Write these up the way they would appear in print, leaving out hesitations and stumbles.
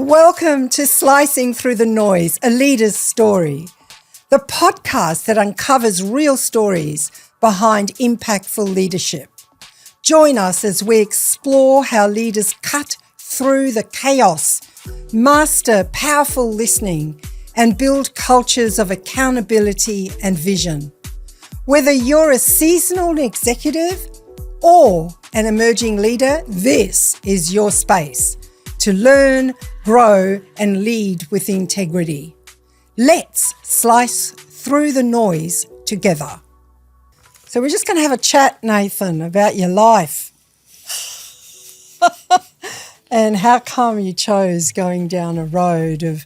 Welcome to Slicing Through the Noise, a leader's story, the podcast that uncovers real stories behind impactful leadership. Join us as we explore how leaders cut through the chaos, master powerful listening, and build cultures of accountability and vision. Whether you're a seasonal executive or an emerging leader, this is your space to learn, grow, and lead with integrity. Let's slice through the noise together. So we're just going to have a chat, Nathan, about your life and how come you chose going down a road of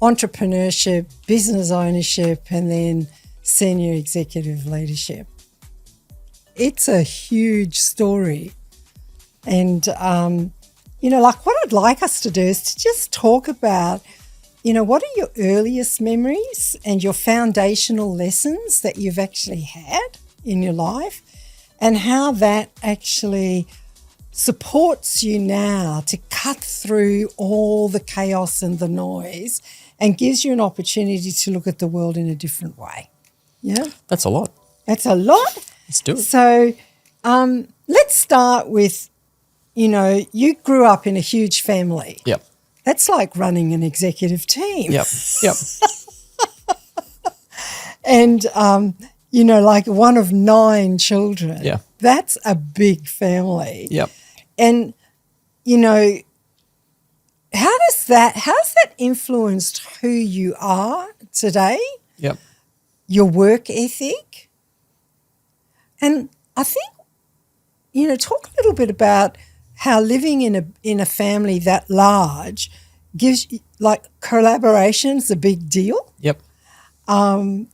entrepreneurship, business ownership, and then senior executive leadership. It's a huge story. And, what I'd like us to do is to just talk about, what are your earliest memories and your foundational lessons that you've actually had in your life and how that actually supports you now to cut through all the chaos and the noise and gives you an opportunity to look at the world in a different way. Yeah? That's a lot. That's a lot. Let's do it. So let's start with, you grew up in a huge family. Yep. That's like running an executive team. Yep. And, like one of 9 children. Yeah. That's a big family. Yep. And, how's that influenced who you are today? Yep. Your work ethic? And I think, talk a little bit about how living in a family that large gives you, collaboration's a big deal. Yep. And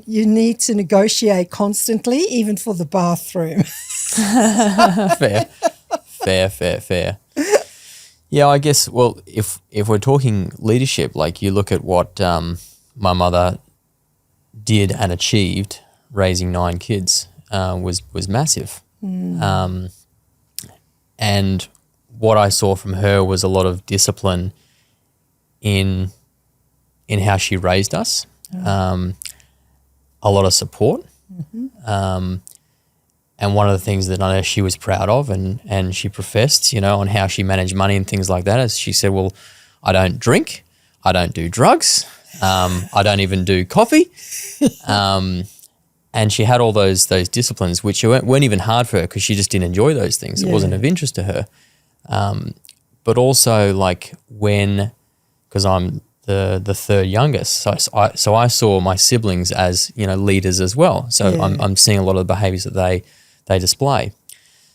you need to negotiate constantly, even for the bathroom. Fair. Yeah, I guess, well, if we're talking leadership, you look at what my mother did and achieved, raising 9 kids, was massive. And what I saw from her was a lot of discipline in how she raised us, a lot of support. And one of the things that I know she was proud of and she professed, on how she managed money and things like that, is she said, well, I don't drink, I don't do drugs, I don't even do coffee. And she had all those disciplines, which weren't even hard for her because she just didn't enjoy those things. It wasn't of interest to her. But also because I'm the third youngest, so I saw my siblings as, leaders as well. So I'm seeing a lot of the behaviours that they display.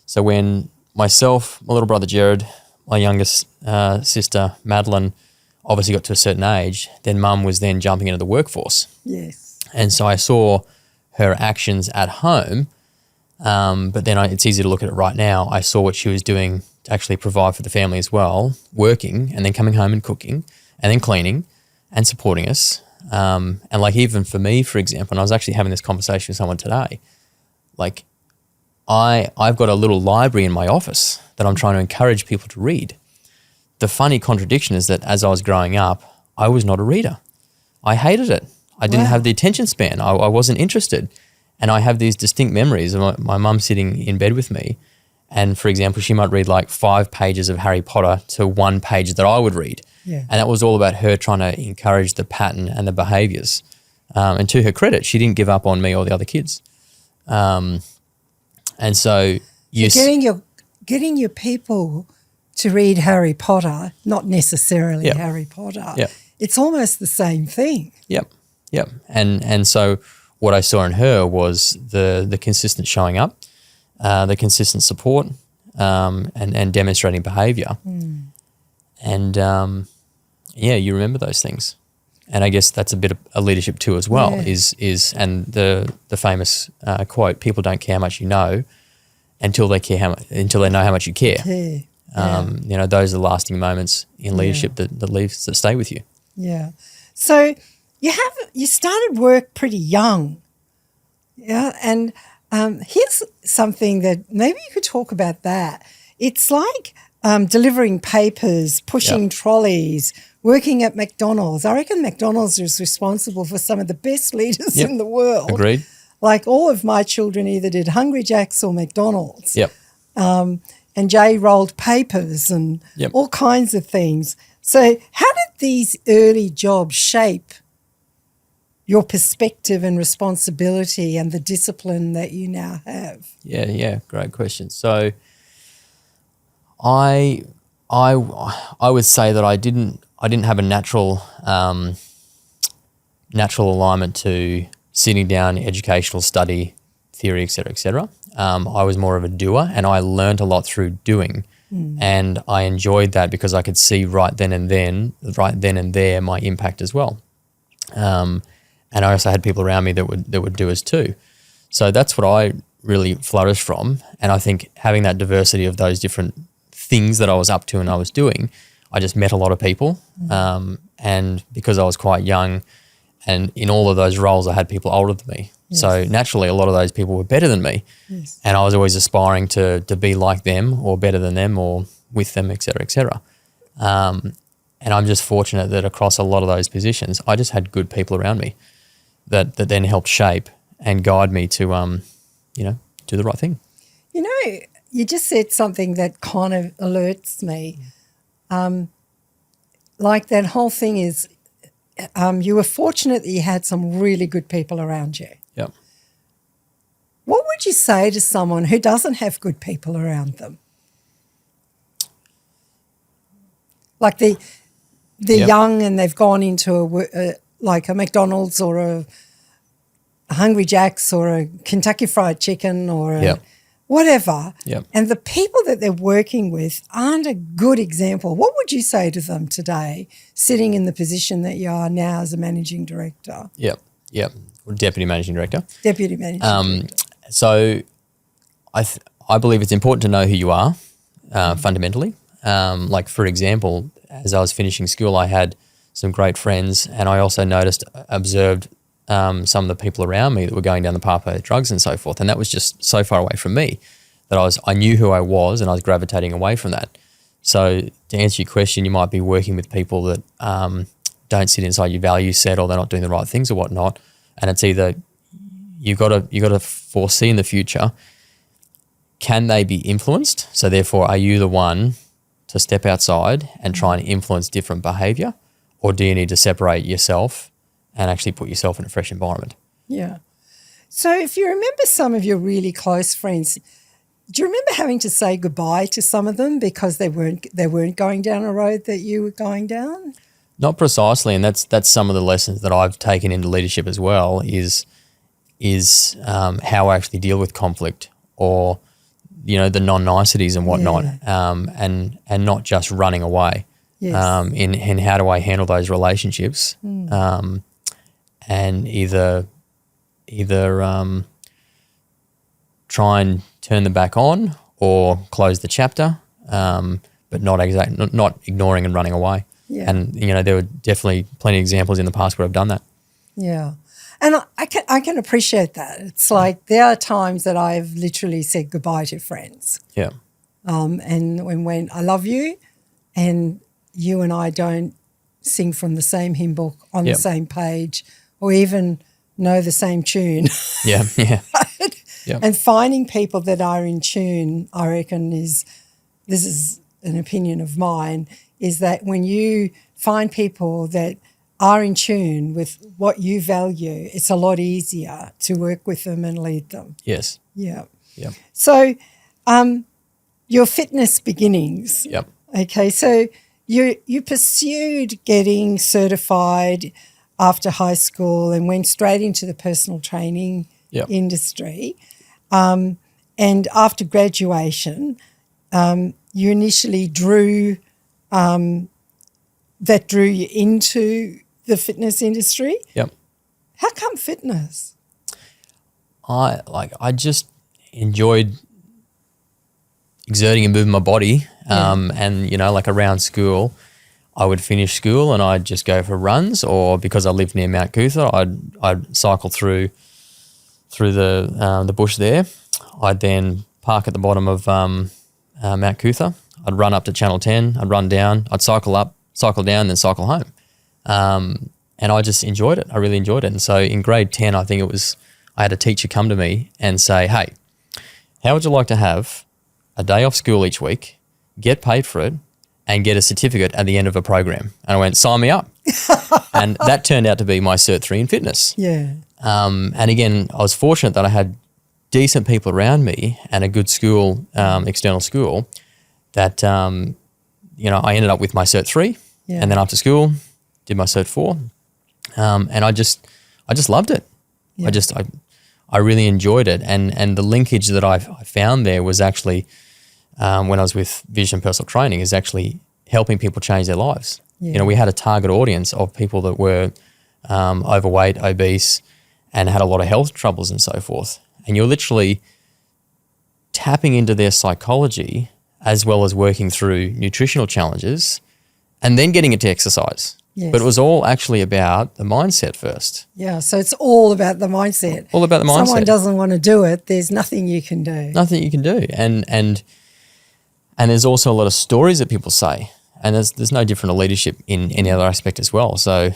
So when myself, my little brother Jared, my youngest sister Madeline, obviously got to a certain age, then Mum was then jumping into the workforce. Yes. And so I saw her actions at home, but then it's easy to look at it right now. I saw what she was doing to actually provide for the family as well, working and then coming home and cooking and then cleaning and supporting us. And even for me, for example, and I was actually having this conversation with someone today, I've got a little library in my office that I'm trying to encourage people to read. The funny contradiction is that as I was growing up, I was not a reader. I hated it. I didn't have the attention span. I wasn't interested. And I have these distinct memories of my mum sitting in bed with me. And for example, she might read 5 pages of Harry Potter to 1 page that I would read. Yeah. And that was all about her trying to encourage the pattern and the behaviours. And to her credit, she didn't give up on me or the other kids. And so getting your people to read Harry Potter, not necessarily Harry Potter, it's almost the same thing. Yep. And so what I saw in her was the consistent showing up, the consistent support, and demonstrating behaviour. And you remember those things. And I guess that's a bit of a leadership too as well, is and the famous quote, people don't care how much you know until they know how much you care. Those are the lasting moments in leadership that stay with you. Yeah. So you started work pretty young. Yeah. And here's something that maybe you could talk about that. It's like delivering papers, pushing trolleys, working at McDonald's. I reckon McDonald's is responsible for some of the best leaders in the world. Agreed. Like all of my children either did Hungry Jack's or McDonald's. Yep. And Jay rolled papers and all kinds of things. So how did these early jobs shape your perspective and responsibility and the discipline that you now have? Yeah, great question. So I would say that I didn't have a natural alignment to sitting down, educational study, theory, et cetera, et cetera. I was more of a doer, and I learned a lot through doing. And I enjoyed that because I could see right then and there my impact as well. And I also had people around me that were doers too. So that's what I really flourished from. And I think having that diversity of those different things that I was up to and I was doing, I just met a lot of people. And because I was quite young, and in all of those roles I had people older than me. Yes. So naturally a lot of those people were better than me. Yes. And I was always aspiring to be like them or better than them or with them, et cetera, et cetera. And I'm just fortunate that across a lot of those positions, I just had good people around me that then helped shape and guide me to, do the right thing. You know, you just said something that kind of alerts me. Like that whole thing is you were fortunate that you had some really good people around you. Yep. What would you say to someone who doesn't have good people around them? Like the young and they've gone into like a McDonald's or a Hungry Jack's or a Kentucky Fried Chicken or whatever, and the people that they're working with aren't a good example. What would you say to them today, sitting in the position that you are now as a managing director? Yep. Or deputy managing director. Deputy managing director. So I believe it's important to know who you are fundamentally. Like, for example, as I was finishing school, I had some great friends, and I also observed some of the people around me that were going down the pathway of drugs and so forth. And that was just so far away from me that I knew who I was and I was gravitating away from that. So to answer your question, you might be working with people that don't sit inside your value set, or they're not doing the right things or whatnot. And it's either you've got to foresee in the future, can they be influenced? So therefore, are you the one to step outside and try and influence different behaviour, or do you need to separate yourself and actually put yourself in a fresh environment? Yeah. So if you remember some of your really close friends, do you remember having to say goodbye to some of them because they weren't going down a road that you were going down? Not precisely, and that's some of the lessons that I've taken into leadership as well, is how I actually deal with conflict, or the non-niceties and whatnot, and not just running away. Yes. In how do I handle those relationships, and either try and turn them back on or close the chapter, but not ignoring and running away. Yeah. And there were definitely plenty of examples in the past where I've done that. Yeah. And I can appreciate that. It's like there are times that I've literally said goodbye to friends. Yeah. And when I love you and you and I don't sing from the same hymn book on the same page, or even know the same tune. Yeah. And finding people that are in tune, I reckon this is an opinion of mine, is that when you find people that are in tune with what you value, it's a lot easier to work with them and lead them. Yes. Yeah. Yep. So your fitness beginnings. Yep. Okay, so you pursued getting certified after high school and went straight into the personal training industry. And after graduation, you initially drew you into the fitness industry. Yep. How come fitness? I just enjoyed exerting and moving my body. And like around school, I would finish school and I'd just go for runs, or because I lived near Mount Cootha, I'd cycle through the bush there. I'd then park at the bottom of Mount Cootha. I'd run up to Channel 10, I'd run down, I'd cycle up, cycle down, then cycle home. And I just enjoyed it. I really enjoyed it. And so in grade 10, I think it was, I had a teacher come to me and say, hey, how would you like to have a day off school each week, get paid for it, and get a certificate at the end of a program? And I went, sign me up. And that turned out to be my Cert 3 in fitness. Yeah. And again, I was fortunate that I had decent people around me and a good school, external school, that, I ended up with my Cert 3 and then after school, did my Cert 4. And I just loved it. Yeah. I really enjoyed it. And the linkage that I found there was actually, when I was with Vision Personal Training, is actually helping people change their lives. Yeah. We had a target audience of people that were overweight, obese, and had a lot of health troubles and so forth. And you're literally tapping into their psychology as well as working through nutritional challenges and then getting into exercise. Yes. But it was all actually about the mindset first. Yeah, so it's all about the mindset. All about the mindset. Someone doesn't want to do it, there's nothing you can do. Nothing you can do. And there's also a lot of stories that people say. And there's no different to leadership in any other aspect as well. So,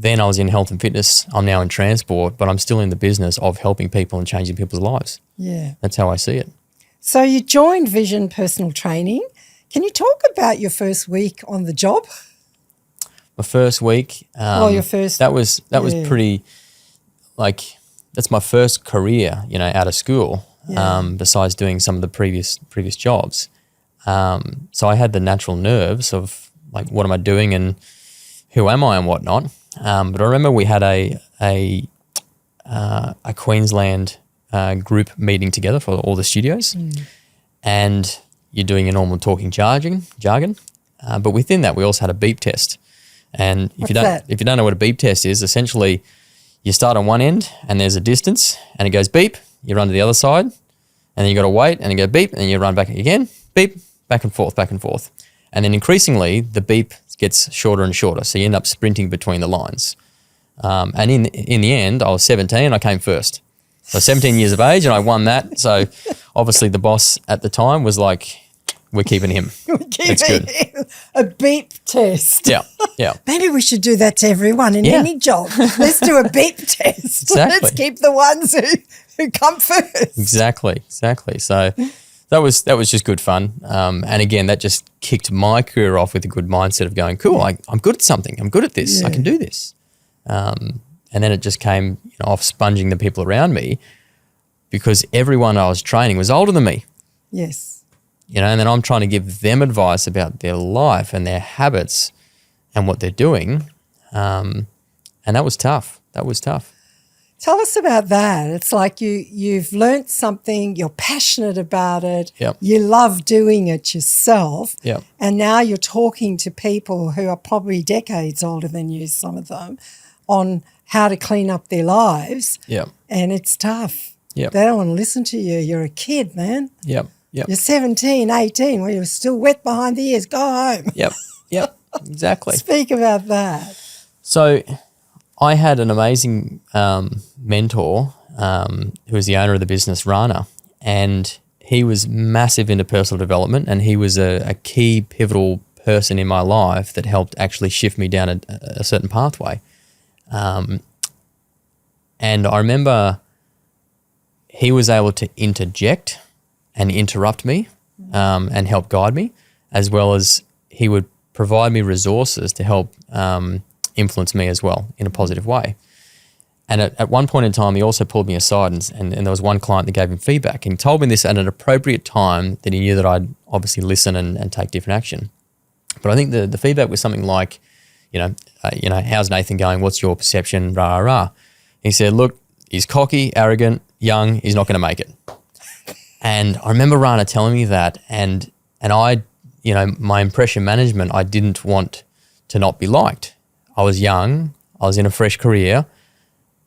then I was in health and fitness. I'm now in transport, but I'm still in the business of helping people and changing people's lives. Yeah. That's how I see it. So you joined Vision Personal Training. Can you talk about your first week on the job? My first week. Your first. That was pretty, that's my first career, out of school. Yeah. Besides doing some of the previous jobs. So I had the natural nerves of what am I doing and who am I and whatnot. But I remember we had a Queensland group meeting together for all the studios, and you're doing your normal talking jargon. But within that, we also had a beep test. And if you don't know what a beep test is, essentially you start on one end and there's a distance and it goes beep, you run to the other side, and then you got to wait and you go beep, and then you run back again, beep, back and forth. And then increasingly the beep gets shorter and shorter. So you end up sprinting between the lines. And in the end, I was 17, I came first. So 17 years of age and I won that. So obviously the boss at the time was like, we're keeping him. That's good. A beep test. Yeah. Maybe we should do that to everyone in any job. Let's do a beep test. Exactly. Let's keep the ones who come first. Exactly. So that was just good fun. And again, that just kicked my career off with a good mindset of going, cool, I'm good at something. I'm good at this. I can do this. And then it just came off sponging the people around me, because everyone I was training was older than me. Yes. And then I'm trying to give them advice about their life and their habits and what they're doing. And that was tough. Tell us about that. It's like you've learnt something, you're passionate about it, you love doing it yourself, and now you're talking to people who are probably decades older than you, some of them, on how to clean up their lives, and it's tough. They don't want to listen to you. You're a kid, man. You're 17, 18, well, you're still wet behind the ears. Go home. Yep, exactly. Speak about that. So I had an amazing mentor who was the owner of the business, Rana, and he was massive into personal development, and he was a key pivotal person in my life that helped actually shift me down a certain pathway. And I remember he was able to interject and interrupt me and help guide me, as well as he would provide me resources to help influence me as well in a positive way. And at one point in time, he also pulled me aside and there was one client that gave him feedback, and he told me this at an appropriate time that he knew that I'd obviously listen and take different action. But I think the feedback was something like, how's Nathan going? What's your perception? Rah, rah, rah. He said, look, he's cocky, arrogant, young, he's not going to make it. And I remember Rana telling me that, and I, my impression management, I didn't want to not be liked. I was young, I was in a fresh career,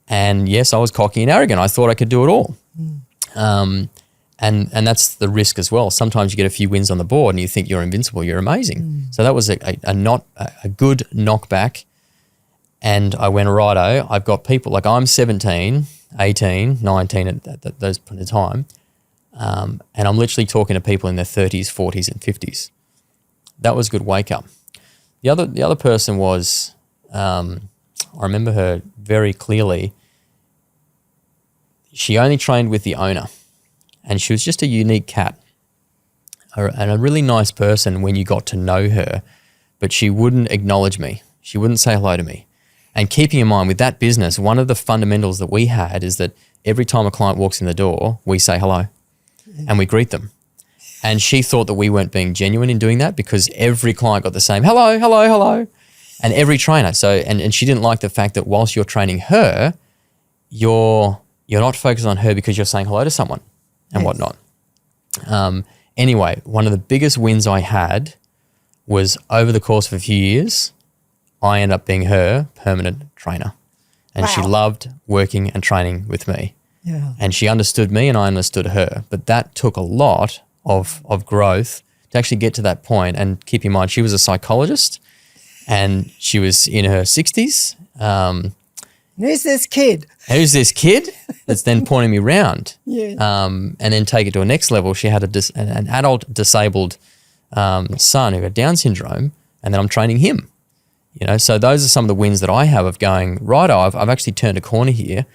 and yes, I was cocky and arrogant. I thought I could do it all. And that's the risk as well. Sometimes you get a few wins on the board and you think you're invincible, you're amazing. So that was a good knockback. And I went, righto, I've got people, like I'm 17, 18, 19 at those point in time. And I'm literally talking to people in their 30s, 40s, and 50s. That was a good wake up. The other person was, I remember her very clearly. She only trained with the owner, and she was just a unique cat and a really nice person when you got to know her, but she wouldn't acknowledge me. She wouldn't say hello to me. And keeping in mind with that business, one of the fundamentals that we had is that every time a client walks in the door, we say hello and we greet them. And she thought that we weren't being genuine in doing that because every client got the same hello, hello, hello, and every trainer. So, and she didn't like the fact that whilst you're training her, you're not focused on her because you're saying hello to someone and whatnot. Anyway, one of the biggest wins I had was over the course of a few years, I ended up being her permanent trainer. And she loved working and training with me. Yeah. And she understood me and I understood her. But that took a lot of growth to actually get to that point. And keep in mind, she was a psychologist and she was in her 60s. Who's this kid? Who's this kid that's then pointing me round? Yeah. And then take it to a next level. She had an adult disabled son who had Down syndrome, and then I'm training him. You know, so those are some of the wins that I have of going, righto, I've actually turned a corner here,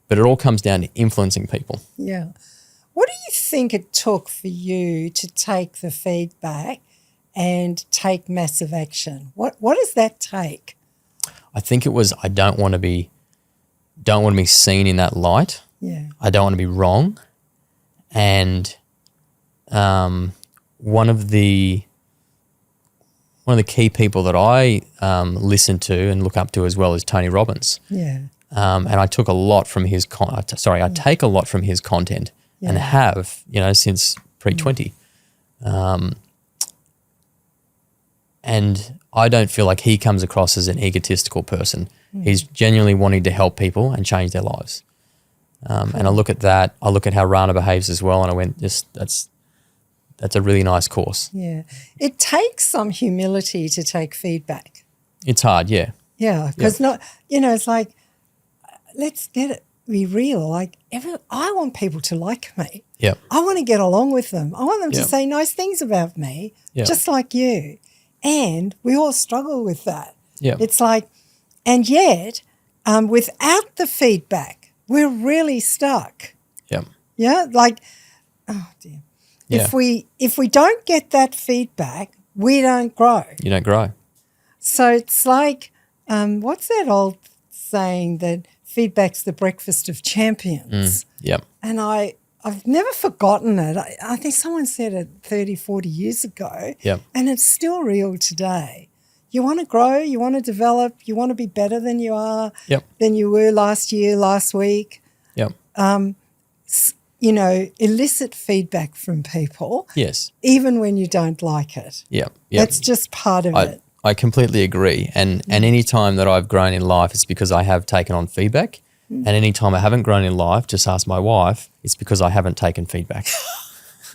but it all comes down to influencing people. Yeah. What do you think it took for you to take the feedback and take massive action? What does that take? I think it was I don't want to be seen in that light. Yeah. I don't want to be wrong. And one of the key people that I listen to and look up to as well is Tony Robbins. Yeah. And I took a lot from his I take a lot from his content and have, since pre-20. And I don't feel like he comes across as an egotistical person. He's genuinely wanting to help people and change their lives. And I look at that. I look at how Rana behaves as well, and I went, that's a really nice course. Yeah. It takes some humility to take feedback. It's hard, yeah. Yeah, because it's like, let's be real. Like, I want people to like me. Yeah. I want to get along with them. I want them to say nice things about me, just like you. And we all struggle with that. Yeah. It's like, and yet, without the feedback, we're really stuck. Yeah. Yeah, like, oh dear. Yeah. If we don't get that feedback, we don't grow. You don't grow. So it's like, what's that old saying that feedback's the breakfast of champions? Yep. And I've never forgotten it. I think someone said it 30, 40 years ago. Yep. And it's still real today. You want to grow, you want to develop, you want to be better than you are, than you were last year, last week. Yep. Elicit feedback from people. Yes. Even when you don't like it. Yep. That's just part of it. I completely agree. And any time that I've grown in life, it's because I have taken on feedback. And any time I haven't grown in life, just ask my wife, it's because I haven't taken feedback.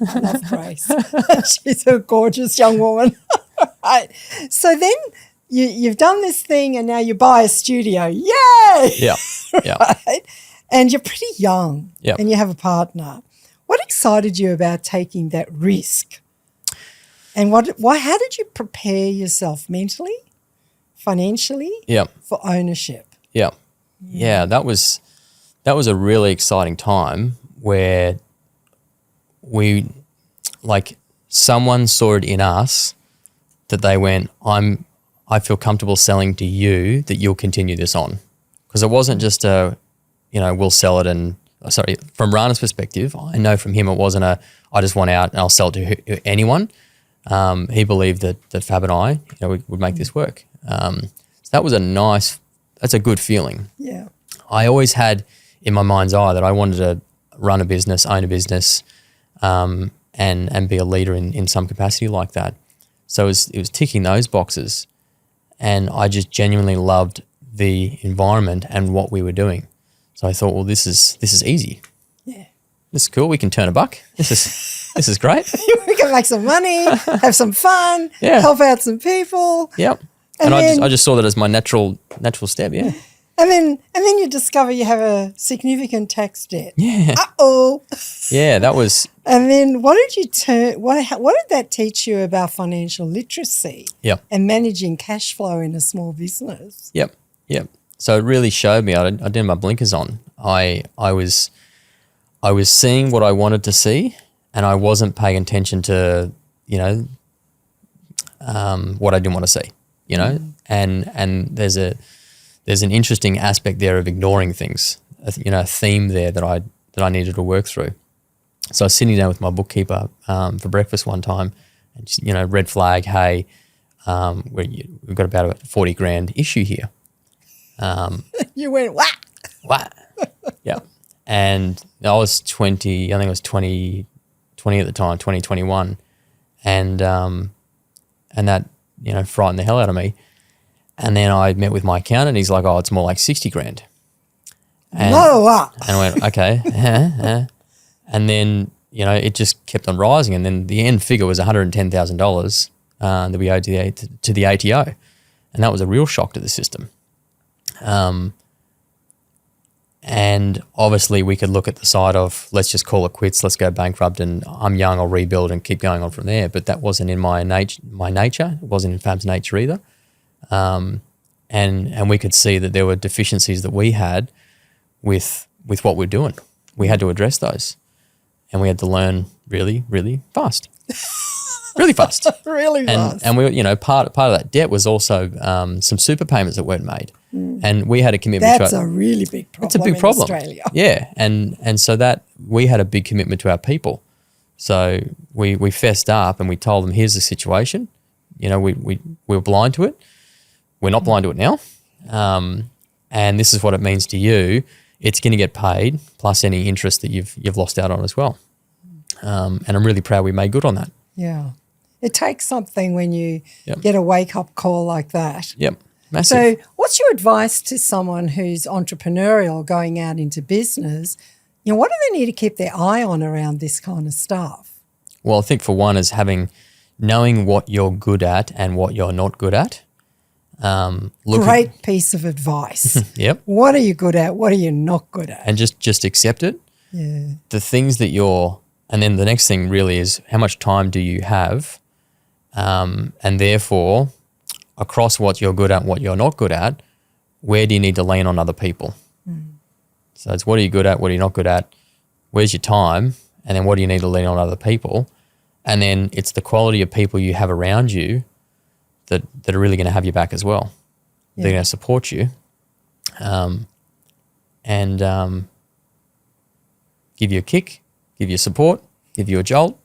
I love Grace. She's a gorgeous young woman. Right. So then you've done this thing and now you buy a studio. Yay! Yeah. Yeah. Right? And you're pretty young and you have a partner. What excited you about taking that risk? And how did you prepare yourself mentally, financially for ownership? Yeah. Yeah, that was a really exciting time where someone saw it in us that they went, I feel comfortable selling to you that you'll continue this on. Because it wasn't just we'll sell it from Rana's perspective, I know from him it wasn't I just want out and I'll sell it to anyone. He believed that Fab and I, would make this work. So that was that's a good feeling. Yeah. I always had in my mind's eye that I wanted to run a business, own a business, and be a leader in some capacity like that. So it was ticking those boxes, and I just genuinely loved the environment and what we were doing. So I thought, well, this is easy. Yeah. This is cool. We can turn a buck. This is great. We can make some money, have some fun, help out some people. Yep. And I just saw that as my natural step, yeah. And then you discover you have a significant tax debt. Yeah. Uh-oh. Yeah, that was. And then what did that teach you about financial literacy? Yep. And managing cash flow in a small business? Yep. So it really showed me. I didn't have my blinkers on. I was seeing what I wanted to see, and I wasn't paying attention to what I didn't want to see. And there's an interesting aspect there of ignoring things. A theme there that I needed to work through. So I was sitting down with my bookkeeper for breakfast one time, and just, red flag. Hey, we've got about a 40 grand issue here. You went, what? What? Yeah. And I was 20, I think I was 20 at the time, 21. And that, frightened the hell out of me. And then I met with my accountant. He's like, oh, it's more like 60 grand. And, what? And I went, okay. And then, it just kept on rising. And then the end figure was $110,000 that we owed to the ATO. And that was a real shock to the system. And obviously we could look at the side of, let's just call it quits, let's go bankrupt, and I'm young, I'll rebuild and keep going on from there. But that wasn't in my nature. It wasn't in Fab's nature either. And we could see that there were deficiencies that we had with what we're doing. We had to address those, and we had to learn really, really fast. Really fast. Really fast. And we, part of that debt was also some super payments that weren't made. And we had a commitment. That's a really big problem. It's a big problem. In Australia. Yeah, and so that we had a big commitment to our people. So we fessed up and we told them, here's the situation. We were blind to it. We're not blind to it now. And this is what it means to you. It's going to get paid plus any interest that you've lost out on as well. And I'm really proud we made good on that. Yeah. It takes something when you get a wake-up call like that. Yep, massive. So what's your advice to someone who's entrepreneurial going out into business? What do they need to keep their eye on around this kind of stuff? Well, I think for one is knowing what you're good at and what you're not good at. Great piece of advice. Yep. What are you good at? What are you not good at? And just accept it. Yeah. The things that and then the next thing really is how much time do you have? And therefore, across what you're good at and what you're not good at, where do you need to lean on other people? So it's what are you good at, what are you not good at, where's your time, and then what do you need to lean on other people? And then it's the quality of people you have around you that are really going to have your back as well. Yeah. They're going to support you and give you a kick, give you support, give you a jolt.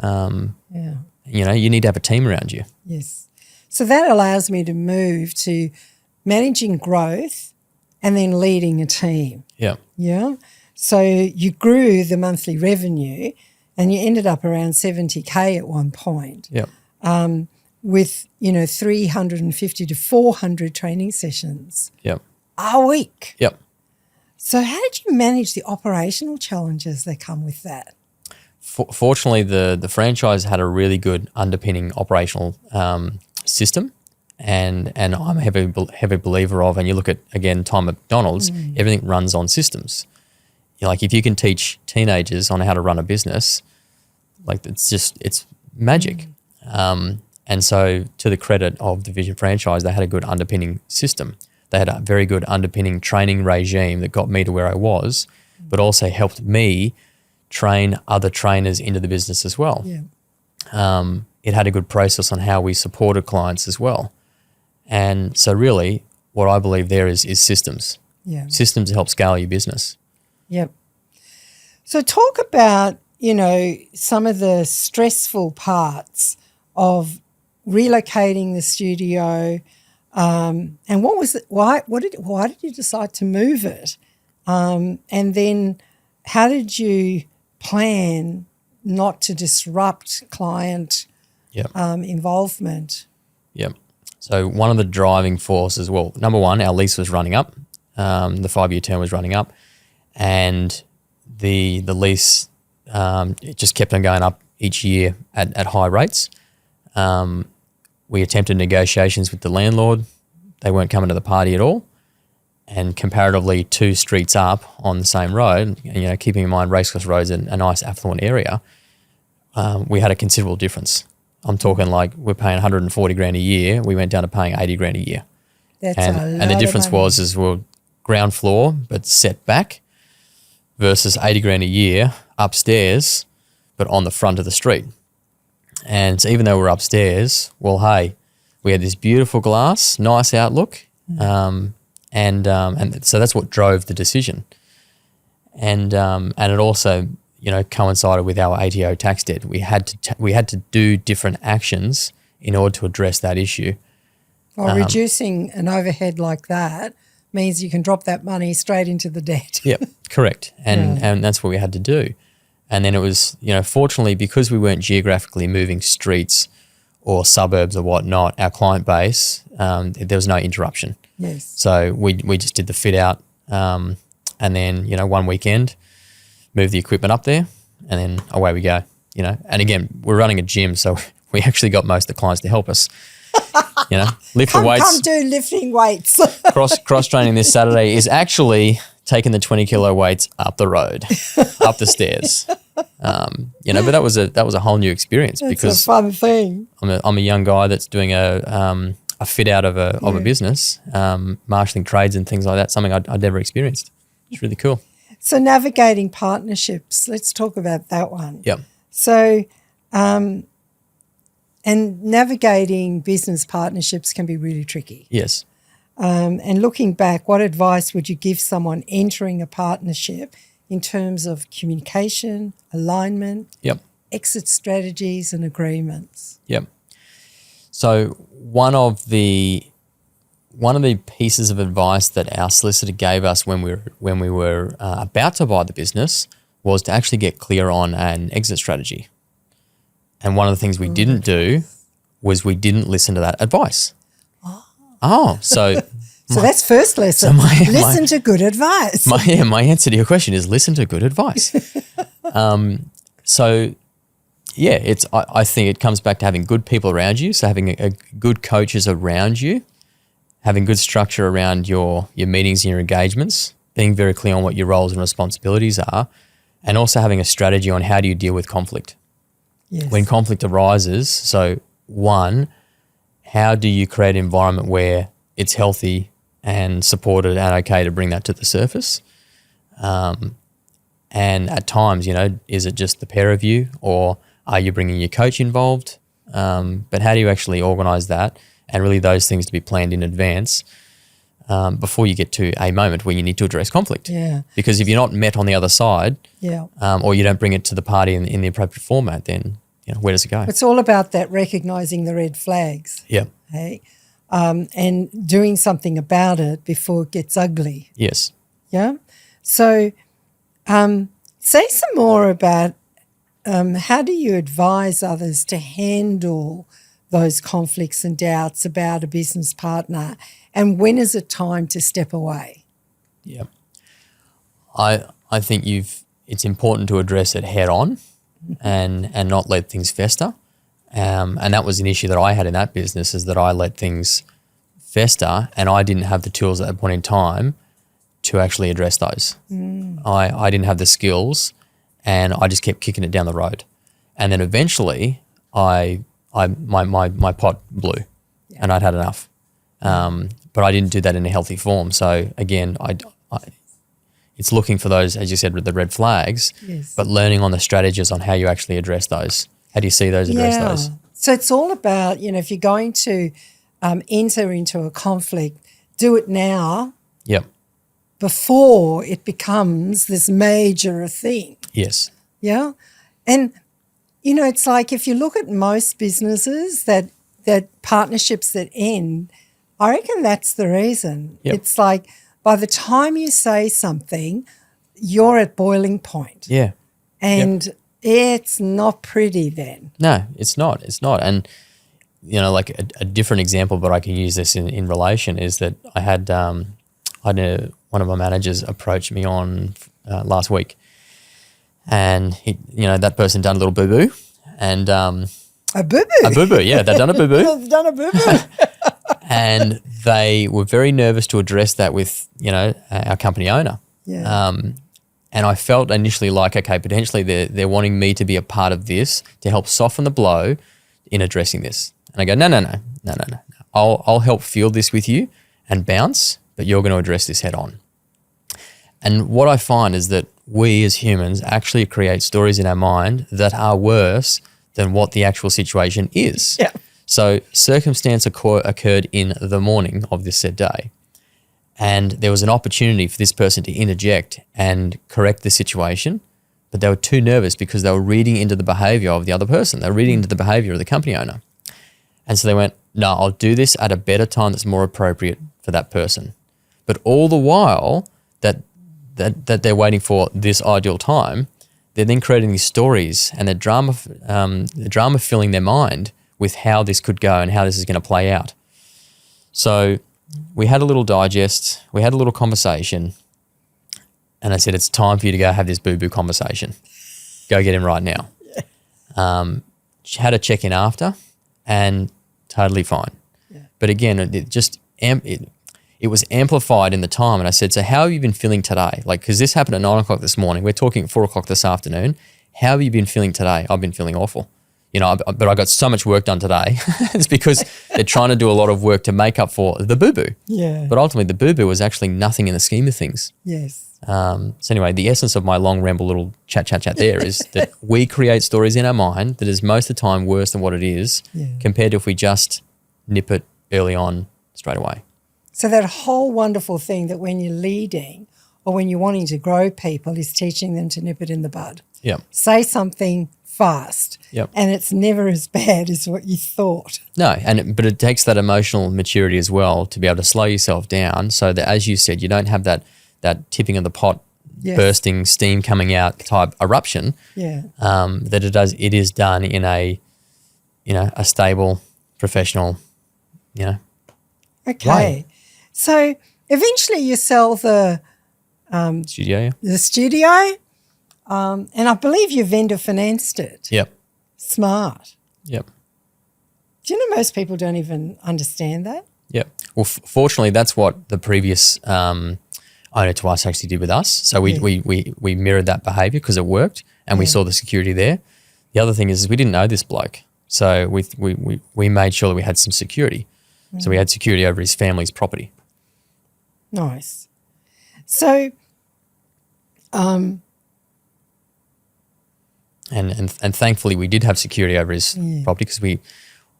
You need to have a team around you. Yes. So that allows me to move to managing growth and then leading a team. Yeah. Yeah. So you grew the monthly revenue and you ended up around 70K at one point. Yeah. With, 350 to 400 training sessions. Yep. A week. Yep. So how did you manage the operational challenges that come with that? Fortunately, the franchise had a really good underpinning operational system, and I'm a heavy believer of. And you look at again, time at McDonald's, everything runs on systems. Like if you can teach teenagers on how to run a business, like it's magic. And so, to the credit of the Vision franchise, they had a good underpinning system. They had a very good underpinning training regime that got me to where I was, but also helped me train other trainers into the business as well. Yeah. It had a good process on how we supported clients as well. And so really what I believe there is systems. Yeah. Systems to help scale your business. Yep. So talk about, some of the stressful parts of relocating the studio, and what was it? Why did you decide to move it? And then how did you plan not to disrupt client involvement? Yep. So one of the driving forces, well, number one, our lease was running up. The 5-year term was running up, and the lease it just kept on going up each year at high rates. We attempted negotiations with the landlord. They weren't coming to the party at all. and comparatively 2 streets up on the same road, keeping in mind Racecourse Road's a nice affluent area, we had a considerable difference. I'm talking like we're paying 140 grand a year. We went down to paying 80 grand a year. And the difference was we're ground floor but set back versus 80 grand a year upstairs but on the front of the street. And so even though we're upstairs, well, hey, we had this beautiful glass, nice outlook, and so that's what drove the decision. And it also, coincided with our ATO tax debt. We had to do different actions in order to address that issue. Well, reducing an overhead like that means you can drop that money straight into the debt. Yep, correct. And that's what we had to do. And then it was, fortunately, because we weren't geographically moving streets or suburbs or whatnot, our client base, there was no interruption. Yes. So we just did the fit out, and then, one weekend, moved the equipment up there, and then away we go, And again, we're running a gym, so we actually got most of the clients to help us. Lift the weights. Come do lifting weights. cross training this Saturday is actually taking the 20 kilo weights up the road, up the stairs. But that was a whole new experience. Because it's a fun thing. I'm a young guy that's doing a fit out of a business, marshalling trades and things like that. Something I'd never experienced. It's really cool. So navigating partnerships. Let's talk about that one. Yep. So, and navigating business partnerships can be really tricky. Yes. And looking back, what advice would you give someone entering a partnership in terms of communication, alignment, yep, exit strategies and agreements? Yep. So one of the pieces of advice that our solicitor gave us when we were about to buy the business was to actually get clear on an exit strategy. And one of the things we didn't do was we didn't listen to that advice. So that's first lesson. Listen to good advice. My answer to your question is listen to good advice. I think it comes back to having good people around you. So having a good coaches around you, having good structure around your meetings and your engagements, being very clear on what your roles and responsibilities are, and also having a strategy on how do you deal with conflict. Yes. When conflict arises, so one, how do you create an environment where it's healthy and supported and okay to bring that to the surface? And at times, is it just the pair of you or are you bringing your coach involved? But how do you actually organise that and really those things to be planned in advance before you get to a moment where you need to address conflict? Yeah. Because if you're not met on the other side, or you don't bring it to the party in the appropriate format, then where does it go? It's all about that recognising the red flags. Yeah. Hey, and doing something about it before it gets ugly. Yes. Yeah. So, say some more about how do you advise others to handle those conflicts and doubts about a business partner, and when is it time to step away? Yeah. I think it's important to address it head on and not let things fester. And that was an issue that I had in that business, is that I let things fester and I didn't have the tools at that point in time to actually address those. I didn't have the skills and I just kept kicking it down the road. And then eventually my pot blew and I'd had enough. But I didn't do that in a healthy form. So again, it's looking for those, as you said, with the red flags, yes, but learning on the strategies on how you actually address those. How do you see those, address those? So it's all about, if you're going to enter into a conflict, do it now. Yep. Before it becomes this major thing. Yes. Yeah. And, it's like if you look at most businesses that partnerships that end, I reckon that's the reason. Yep. It's like by the time you say something, you're at boiling point. Yeah. And it's not pretty then. No, it's not. It's not. And, like a different example, but I can use this in relation, is that I had one of my managers approach me on last week, and that person done a little boo-boo, and a boo-boo? A boo-boo, yeah, they've done a boo-boo. They've done a boo-boo. And they were very nervous to address that with, our company owner. Yeah. And I felt initially like, okay, potentially they're wanting me to be a part of this to help soften the blow in addressing this. And I go, no. I'll help field this with you and bounce, but you're going to address this head on. And what I find is that we as humans actually create stories in our mind that are worse than what the actual situation is. Yeah. So circumstance occurred in the morning of this said day. And there was an opportunity for this person to interject and correct the situation, but they were too nervous because they were reading into the behavior of the other person. They were reading into the behavior of the company owner. And so they went, no, I'll do this at a better time that's more appropriate for that person. But all the while that they're waiting for this ideal time, they're then creating these stories and they're drama filling their mind with how this could go and how this is going to play out. So we had a little digest, we had a little conversation, and I said, it's time for you to go have this boo-boo conversation. Go get him right now. She had a check-in after and totally fine. Yeah. But again, it was amplified in the time. And I said, so how have you been feeling today? Like, because this happened at 9 o'clock this morning. We're talking at 4 o'clock this afternoon. How have you been feeling today? I've been feeling awful. But I got so much work done today. It's because they're trying to do a lot of work to make up for the boo-boo. Yeah. But ultimately, the boo-boo was actually nothing in the scheme of things. Yes. So anyway, the essence of my long ramble little chat there is that we create stories in our mind that is most of the time worse than what it is compared to if we just nip it early on straight away. So that whole wonderful thing that when you're leading or when you're wanting to grow people is teaching them to nip it in the bud. Yeah. Say something fast, and it's never as bad as what you thought. No, but it takes that emotional maturity as well to be able to slow yourself down so that, as you said, you don't have that tipping of the pot, bursting, steam coming out type eruption. Yeah. That it is done in a stable, professional, Okay. way. So eventually you sell the Studio, yeah. The studio, and I believe you vendor financed it. Yep. Smart. Yep. Do you know most people don't even understand that? Yep. Well, fortunately, that's what the previous owner to us actually did with us. So we mirrored that behaviour because it worked, and we saw the security there. The other thing is we didn't know this bloke, so we made sure that we had some security. So we had security over his family's property. Nice. So, and thankfully we did have security over his property because we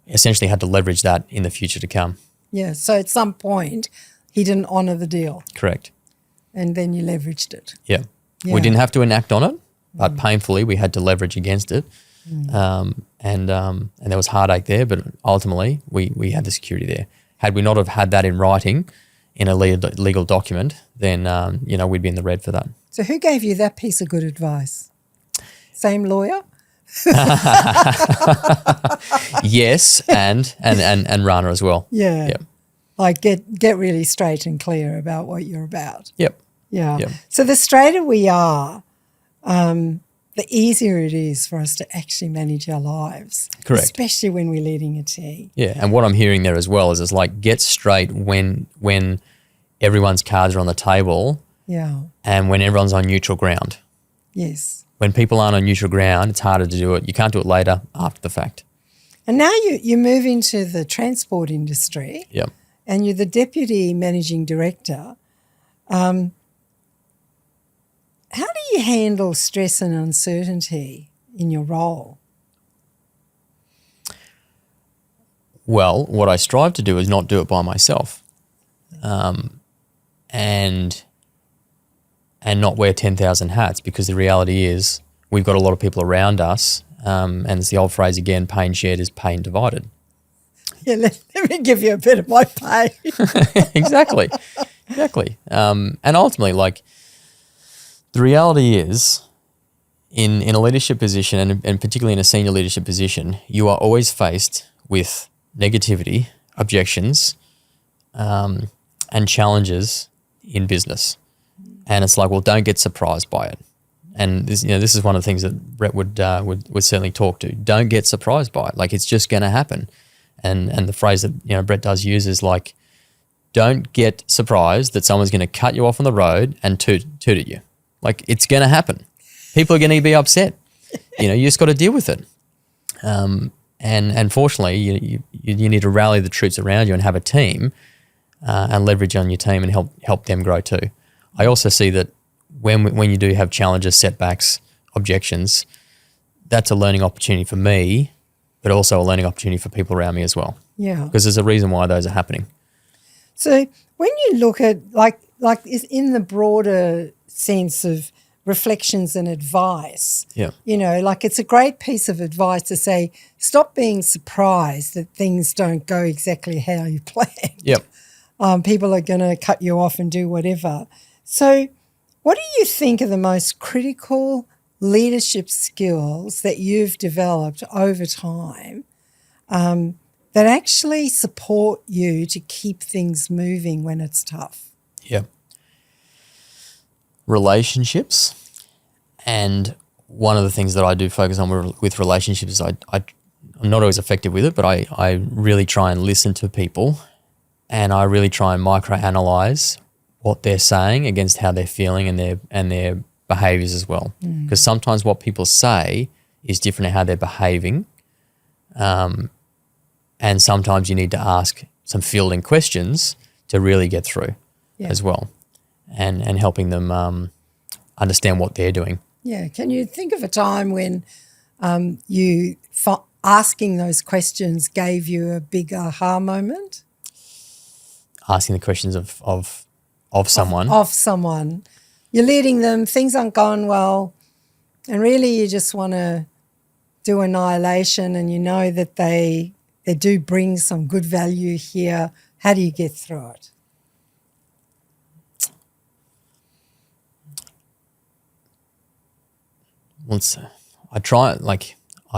essentially had to leverage that in the future to come. Yeah. So at some point he didn't honour the deal. Correct. And then you leveraged it. Yeah. We didn't have to enact on it, but painfully we had to leverage against it. And there was heartache there, but ultimately we had the security there. Had we not have had that in writing in a legal document, then we'd be in the red for that. So who gave you that piece of good advice? Same lawyer? Yes, and Rana as well. Yeah. Yep. Like get really straight and clear about what you're about. Yep. Yeah. Yep. So the straighter we are, the easier it is for us to actually manage our lives. Correct. Especially when we're leading a team. Yeah, and what I'm hearing there as well is it's like get straight when everyone's cards are on the table. Yeah. And when everyone's on neutral ground. Yes. When people aren't on neutral ground, it's harder to do it. You can't do it later, after the fact. And now you move into the transport industry. Yep. And you're the deputy managing director. How do you handle stress and uncertainty in your role? Well, what I strive to do is not do it by myself, and not wear 10,000 hats, because the reality is we've got a lot of people around us, and it's the old phrase again, pain shared is pain divided. Yeah, let me give you a bit of my pain. Exactly. And ultimately, like, the reality is in a leadership position, and particularly in a senior leadership position, you are always faced with negativity, objections, and challenges in business. And it's like, well, don't get surprised by it. And this is one of the things that Brett would certainly talk to. Don't get surprised by it. Like, it's just going to happen. And the phrase that, you know, Brett does use is like, don't get surprised that someone's going to cut you off on the road and toot at you. Like, it's going to happen. People are going to be upset. You know, you just got to deal with it. And fortunately, you need to rally the troops around you and have a team and leverage on your team and help them grow too. I also see that when you do have challenges, setbacks, objections, that's a learning opportunity for me, but also a learning opportunity for people around me as well. Yeah. Because there's a reason why those are happening. So when you look at like is in the broader sense of reflections and advice, Yeah. you know, like it's a great piece of advice to say, stop being surprised that things don't go exactly how you planned. Yep. People are going to cut you off and do whatever. So what do you think are the most critical leadership skills that you've developed over time that actually support you to keep things moving when it's tough? Yeah. Relationships. And one of the things that I do focus on with relationships is I'm not always effective with it, but I really try and listen to people, and I really try and microanalyze what they're saying against how they're feeling and their behaviors as well. Because sometimes what people say is different to how they're behaving. And sometimes you need to ask some fielding questions to really get through as well, and helping them understand what they're doing. Yeah. Can you think of a time when asking those questions gave you a big aha moment? Asking the questions of someone. Of someone. You're leading them, things aren't going well, and really you just want to do annihilation, and you know that they do bring some good value here. How do you get through it? I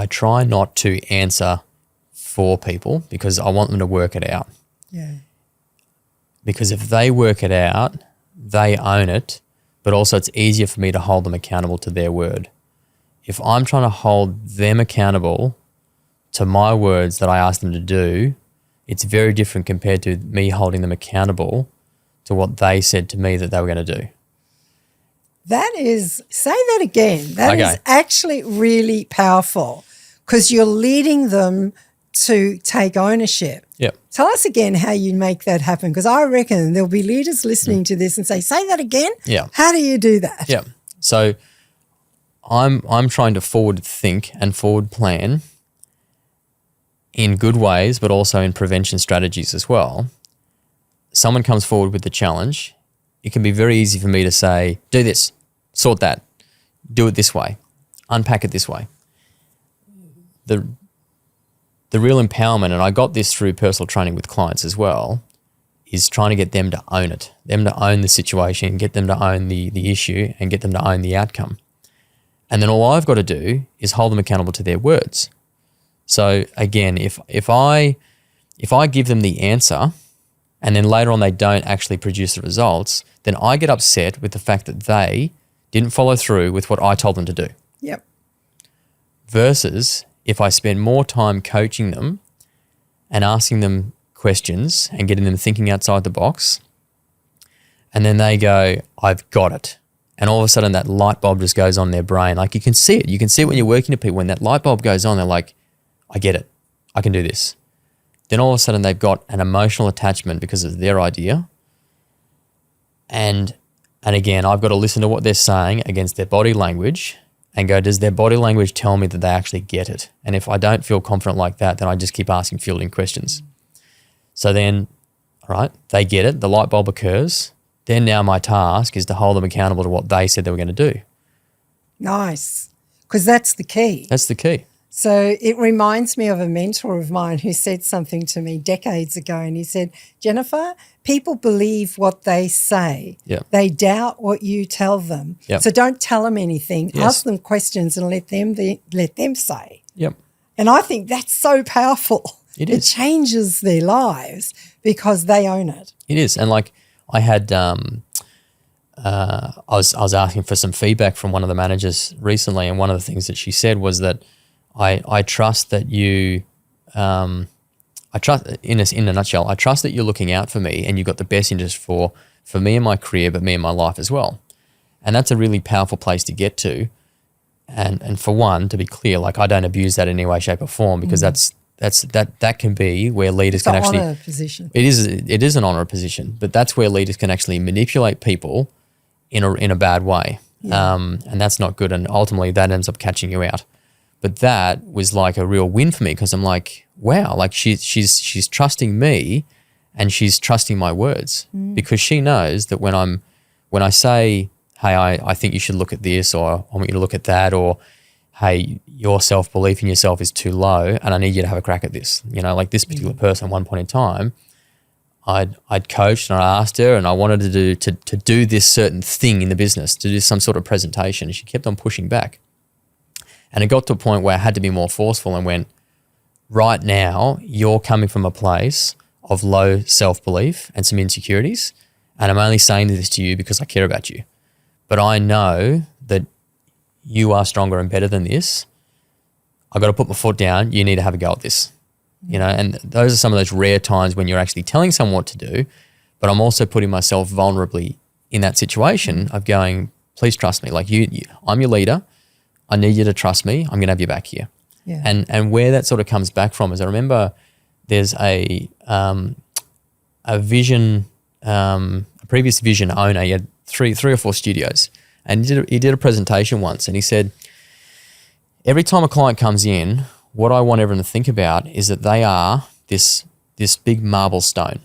try not to answer for people because I want them to work it out. Yeah. Because if they work it out, they own it, but also it's easier for me to hold them accountable to their word. If I'm trying to hold them accountable to my words that I asked them to do, it's very different compared to me holding them accountable to what they said to me that they were going to do. Say that again. That is actually really powerful because you're leading them to take ownership. Yep. Tell us again how you make that happen, because I reckon there'll be leaders listening to this and say that again? Yeah. How do you do that? Yeah. So I'm trying to forward think and forward plan in good ways, but also in prevention strategies as well. Someone comes forward with the challenge. It can be very easy for me to say, do this, sort that, do it this way, unpack it this way. The real empowerment, and I got this through personal training with clients as well, is trying to get them to own it, them to own the situation, get them to own the issue, and get them to own the outcome. And then all I've got to do is hold them accountable to their words. So again, if I give them the answer and then later on they don't actually produce the results, then I get upset with the fact that they didn't follow through with what I told them to do. Yep. Versus if I spend more time coaching them and asking them questions and getting them thinking outside the box, and then they go, I've got it. And all of a sudden that light bulb just goes on in their brain. Like you can see it. You can see it when you're working to people. When that light bulb goes on, they're like, I get it. I can do this. Then all of a sudden they've got an emotional attachment because it's their idea. And again, I've got to listen to what they're saying against their body language and go, does their body language tell me that they actually get it? And if I don't feel confident like that, then I just keep asking fielding questions. So then, all right, they get it. The light bulb occurs. Then now my task is to hold them accountable to what they said they were going to do. Nice. Because that's the key. That's the key. So it reminds me of a mentor of mine who said something to me decades ago, and he said, Jennifer, people believe what they say. Yep. They doubt what you tell them. Yep. So don't tell them anything. Yes. Ask them questions and let them say. Yep. And I think that's so powerful. It is. It changes their lives because they own it. It is. And like I had I was asking for some feedback from one of the managers recently, and one of the things that she said was that I trust that you I trust, in a nutshell, I trust that you're looking out for me and you've got the best interest for me and my career, but me and my life as well. And that's a really powerful place to get to. And for one, to be clear, like, I don't abuse that in any way, shape or form, because that can be where leaders can actually. Honor position. It is an honor position, but that's where leaders can actually manipulate people in a bad way. Yeah. And that's not good. And ultimately that ends up catching you out. But that was like a real win for me, because I'm like, wow, like she's trusting me and she's trusting my words, because she knows that when I say, hey, I think you should look at this, or I want you to look at that, or hey, your self-belief in yourself is too low and I need you to have a crack at this. You know, like this particular person at one point in time, I'd coached and I asked her, and I wanted to do this certain thing in the business, to do some sort of presentation. And she kept on pushing back. And it got to a point where I had to be more forceful and went, right now, you're coming from a place of low self-belief and some insecurities. And I'm only saying this to you because I care about you. But I know that you are stronger and better than this. I've got to put my foot down. You need to have a go at this. You know, and those are some of those rare times when you're actually telling someone what to do, but I'm also putting myself vulnerably in that situation of going, please trust me. Like I'm your leader. I need you to trust me. I'm going to have your back here. Yeah. And where that sort of comes back from is, I remember there's a previous vision owner. He had three or four studios, and he did a presentation once, and he said, every time a client comes in, what I want everyone to think about is that they are this big marble stone,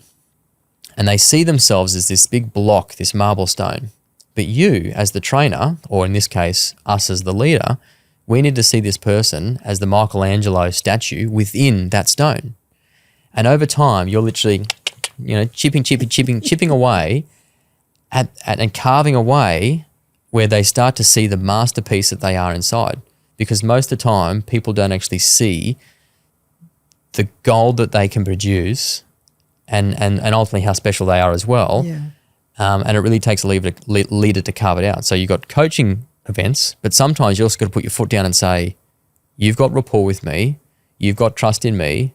and they see themselves as this big block, this marble stone. But you, as the trainer, or in this case, us as the leader, we need to see this person as the Michelangelo statue within that stone. And over time, you're literally, you know, chipping away and carving away where they start to see the masterpiece that they are inside. Because most of the time, people don't actually see the gold that they can produce and ultimately how special they are as well. Yeah. And it really takes a leader to carve it out. So you've got coaching events, but sometimes you also got to put your foot down and say, you've got rapport with me, you've got trust in me,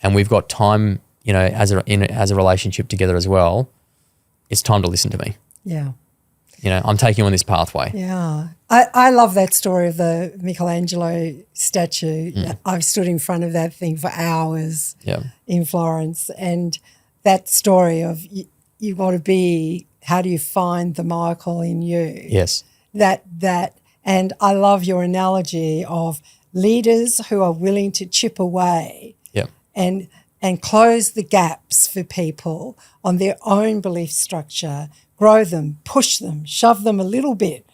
and we've got time, you know, as a relationship together as well. It's time to listen to me. Yeah. You know, I'm taking you on this pathway. Yeah. I love that story of the Michelangelo statue. I've stood in front of that thing for hours in Florence, and that story of you got to be, how do you find the Michael in you? Yes. That and I love your analogy of leaders who are willing to chip away and close the gaps for people on their own belief structure, grow them, push them, shove them a little bit,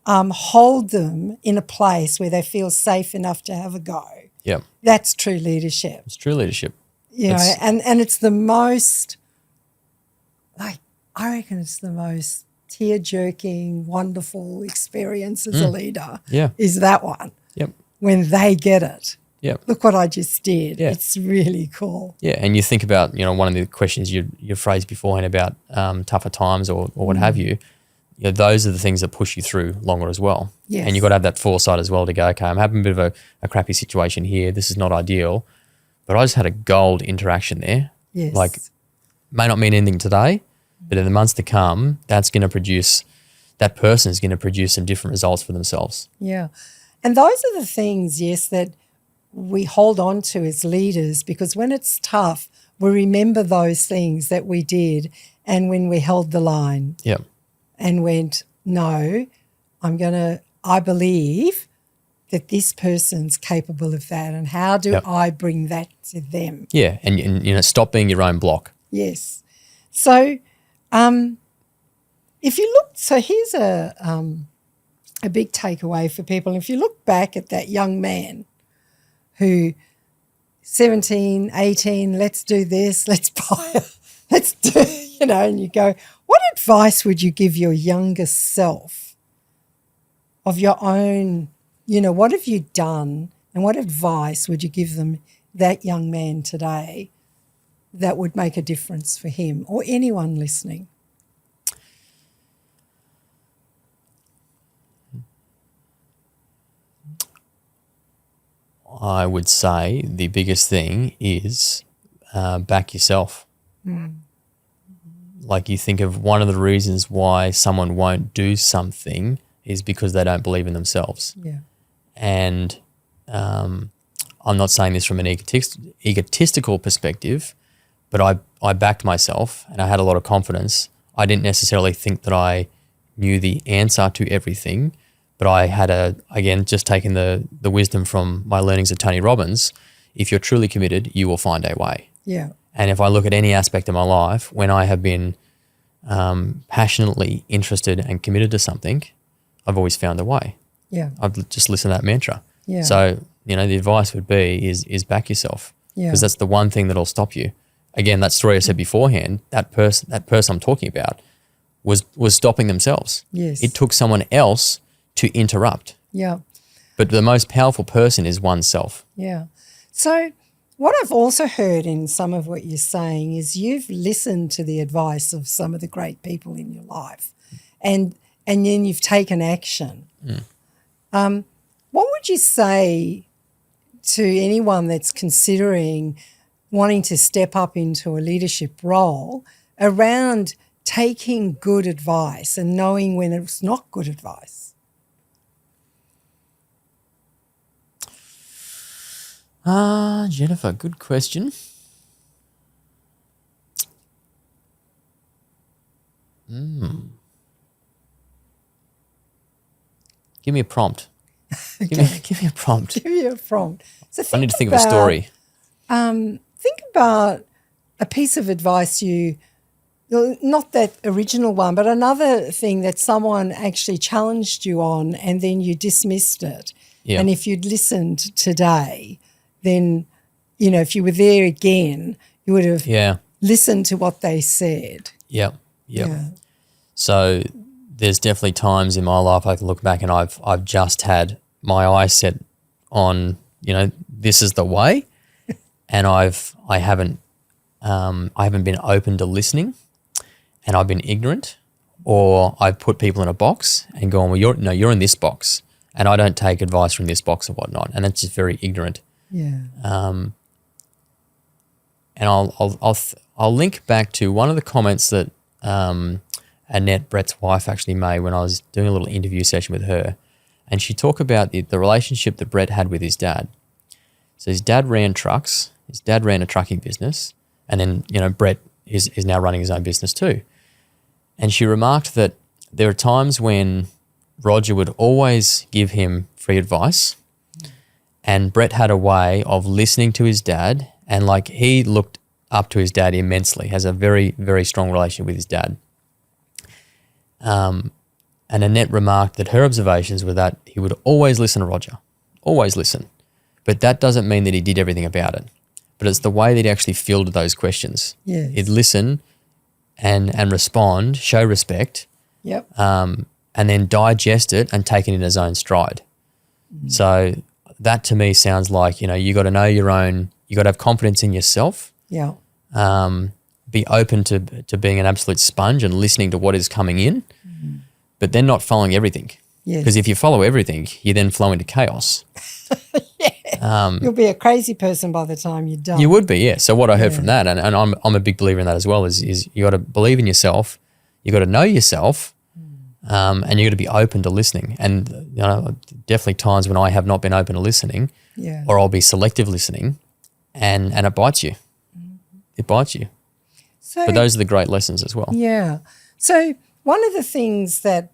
hold them in a place where they feel safe enough to have a go. Yeah. That's true leadership. It's true leadership. You know, and it's the most, like, I reckon it's the most tear-jerking, wonderful experience as a leader is that one. Yep. When they get it. Yep. Look what I just did. Yeah. It's really cool. Yeah, and you think about, you know, one of the questions you phrased beforehand about tougher times or what have you. You know, those are the things that push you through longer as well. Yes. And you've got to have that foresight as well to go, okay, I'm having a bit of a crappy situation here. This is not ideal. But I just had a gold interaction there. Yes. Like, may not mean anything today, but in the months to come, that person is going to produce some different results for themselves. Yeah. And those are the things, yes, that we hold on to as leaders, because when it's tough, we remember those things that we did and when we held the line and went, no, I believe that this person's capable of that, and how do I bring that to them? Yeah, and you know, stop being your own block. Yes. So if you look, so here's a big takeaway for people. If you look back at that young man who 17, 18, let's do this, let's do, you know, and you go, what advice would you give your younger self of your own, you know, what have you done and what advice would you give them, that young man today, that would make a difference for him or anyone listening? I would say the biggest thing is back yourself. Like, you think of one of the reasons why someone won't do something is because they don't believe in themselves. Yeah. And I'm not saying this from an egotistical perspective, but I backed myself and I had a lot of confidence. I didn't necessarily think that I knew the answer to everything, but I had again, just taking the wisdom from my learnings of Tony Robbins, if you're truly committed, you will find a way. Yeah. And if I look at any aspect of my life, when I have been passionately interested and committed to something, I've always found a way. Yeah. I've just listened to that mantra. Yeah. So, the advice would be is back yourself, because that's the one thing that'll stop you. Again, that story I said beforehand, that person I'm talking about was stopping themselves. Yes. It took someone else to interrupt. Yeah. But the most powerful person is oneself. Yeah. So what I've also heard in some of what you're saying is you've listened to the advice of some of the great people in your life and then you've taken action. What would you say to anyone that's considering wanting to step up into a leadership role around taking good advice and knowing when it's not good advice? Jennifer, good question. Give me a prompt. Okay. Give me a prompt. Give you a prompt. So I need to think of a story. Think about a piece of advice not that original one, but another thing that someone actually challenged you on and then you dismissed it. Yeah. And if you'd listened today, then, if you were there again, you would have listened to what they said. Yep. Yeah. So there's definitely times in my life I can look back and I've just had my eyes set on, this is the way, and I haven't been open to listening, and I've been ignorant, or I've put people in a box and gone, well, you're in this box, and I don't take advice from this box or whatnot, and that's just very ignorant. Yeah. And I'll link back to one of the comments that Annette, Brett's wife, actually made when I was doing a little interview session with her, and she talked about the relationship that Brett had with his dad. So his dad ran trucks, his dad ran a trucking business, and then Brett is now running his own business too. And she remarked that there are times when Roger would always give him free advice, and Brett had a way of listening to his dad, and he looked up to his dad immensely, has a very, very strong relationship with his dad. And Annette remarked that her observations were that he would always listen to Roger, always listen. But that doesn't mean that he did everything about it. But it's the way that he actually fielded those questions. Yes. He'd listen and respond, show respect, Yep. and then digest it and take it in his own stride. So that to me sounds like, you got to know your own, you got to have confidence in yourself. Yeah. Be open to being an absolute sponge and listening to what is coming in, but then not following everything. Yes. Because if you follow everything, you then flow into chaos. You'll be a crazy person by the time you're done. You would be, yeah. So what I heard from that, and I'm a big believer in that as well, is you got to believe in yourself, you got to know yourself, and you got to be open to listening. And definitely times when I have not been open to listening, or I'll be selective listening, and it bites you. It bites you. So, But those are the great lessons as well. Yeah. So one of the things that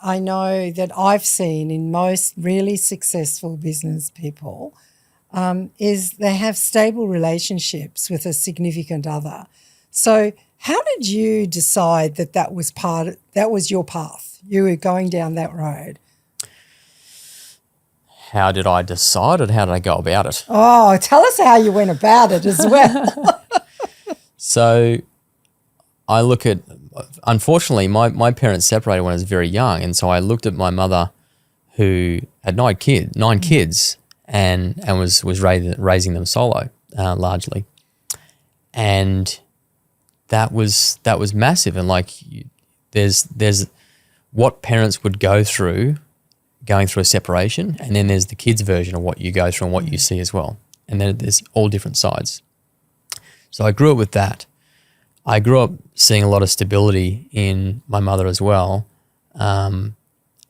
I know that I've seen in most really successful business people is they have stable relationships with a significant other. So how did you decide that was your path? You were going down that road. How did I decide, and how did I go about it? Oh, tell us how you went about it as well. So I look at, unfortunately, my parents separated when I was very young, and so I looked at my mother who had nine kids and was raising them solo largely. And that was massive. And there's what parents would go through going through a separation, and then there's the kids' version of what you go through and what you see as well. And then there's all different sides. So I grew up with that. I grew up seeing a lot of stability in my mother as well. And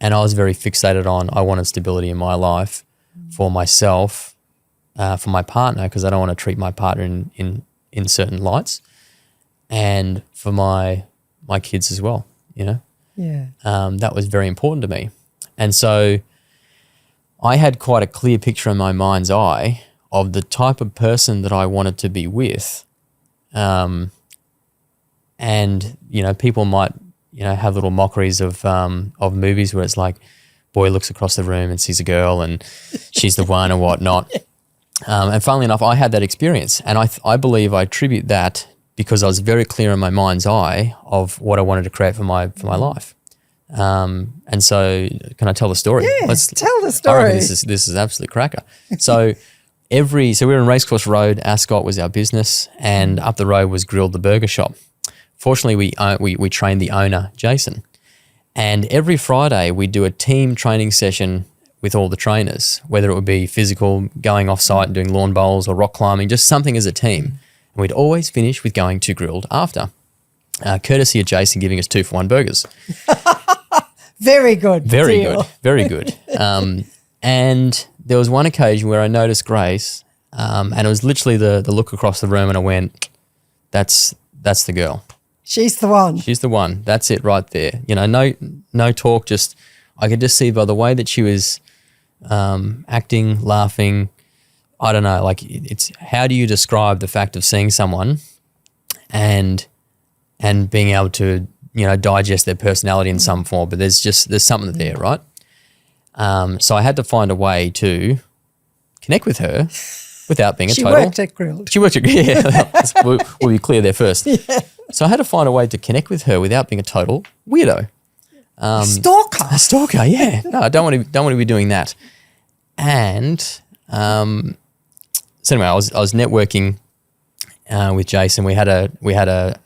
I was very fixated on, I wanted stability in my life for myself, for my partner, because I don't want to treat my partner in certain lights, and for my kids as well, you know. Yeah. That was very important to me. And so I had quite a clear picture in my mind's eye of the type of person that I wanted to be with. And, you know, people might, you know, have little mockeries of movies where it's like, boy looks across the room and sees a girl and she's the one and whatnot. And funnily enough, I had that experience, and I believe I attribute that because I was very clear in my mind's eye of what I wanted to create for my life. And so, can I tell the story? Yeah, tell the story. I reckon this is absolute cracker. So we were in Racecourse Road. Ascot was our business, and up the road was Grilled, the burger shop. Fortunately, we trained the owner, Jason, and every Friday we do a team training session with all the trainers, whether it would be physical, going off site and doing lawn bowls or rock climbing, just something as a team. And we'd always finish with going to Grilled after, courtesy of Jason giving us 2-for-1 burgers. Very good. Very deal. good. Very good. And there was one occasion where I noticed Grace, and it was literally the look across the room, and I went, that's the girl. She's the one. She's the one. That's it right there. You know, no talk, just I could just see by the way that she was acting, laughing. I don't know, like it's how do you describe the fact of seeing someone and being able to, you know, digest their personality in some form, but there's something there, right? So I had to find a way to connect with her without being a total. She worked at Grilled. We'll be clear there first. Yeah. So I had to find a way to connect with her without being a total weirdo. Stalker. A stalker, yeah. No, I don't want to be doing that. And so anyway, I was networking with Jason. We had an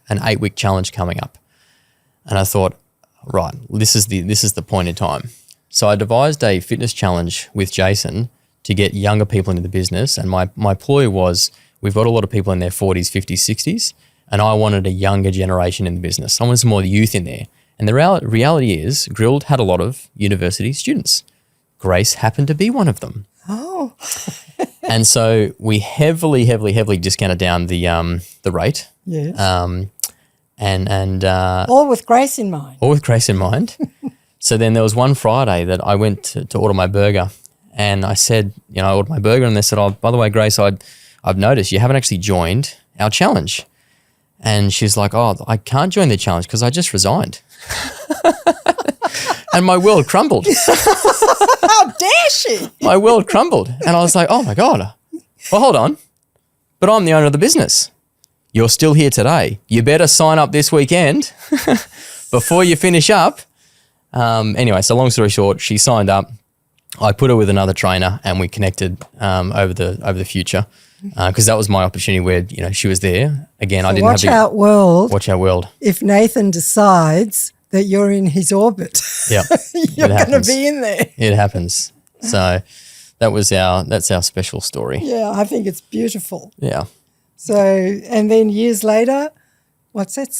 8-week challenge coming up, and I thought, right, this is the point in time. So I devised a fitness challenge with Jason to get younger people into the business, and my ploy was, we've got a lot of people in their 40s, 50s, 60s, and I wanted a younger generation in the business. I wanted some more youth in there. And the reality is, Grilled had a lot of university students. Grace happened to be one of them. Oh. And so we heavily discounted down the rate. Yes. And all with Grace in mind. All with Grace in mind. So then there was one Friday that I went to order my burger, and I said, you know, I ordered my burger, and they said, oh, by the way, Grace, I've noticed you haven't actually joined our challenge. And she's like, oh, I can't join the challenge because I just resigned. And my world crumbled. How dare she? My world crumbled. And I was like, oh my God. Well, hold on. But I'm the owner of the business. You're still here today. You better sign up this weekend before you finish up. Anyway, so long story short, she signed up. I put her with another trainer, and we connected over the future. Because that was my opportunity where, you know, she was there. Again, so I didn't have to... Watch our world. If Nathan decides that you're in his orbit, yeah, you're going to be in there. It happens. So that's our special story. Yeah, I think it's beautiful. Yeah. So, and then years later, what's that,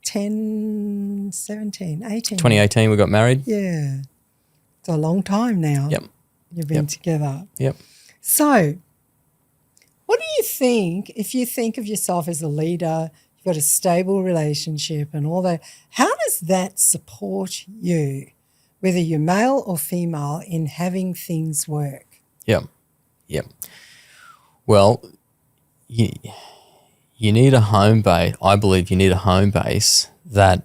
10, 17, 18? 2018, we got married. Yeah. It's a long time now. Yep. You've been together. Yep. So, what do you think, if you think of yourself as a leader, you've got a stable relationship and all that, how does that support you, whether you're male or female, in having things work? Yep. Well, you need a home base. I believe you need a home base that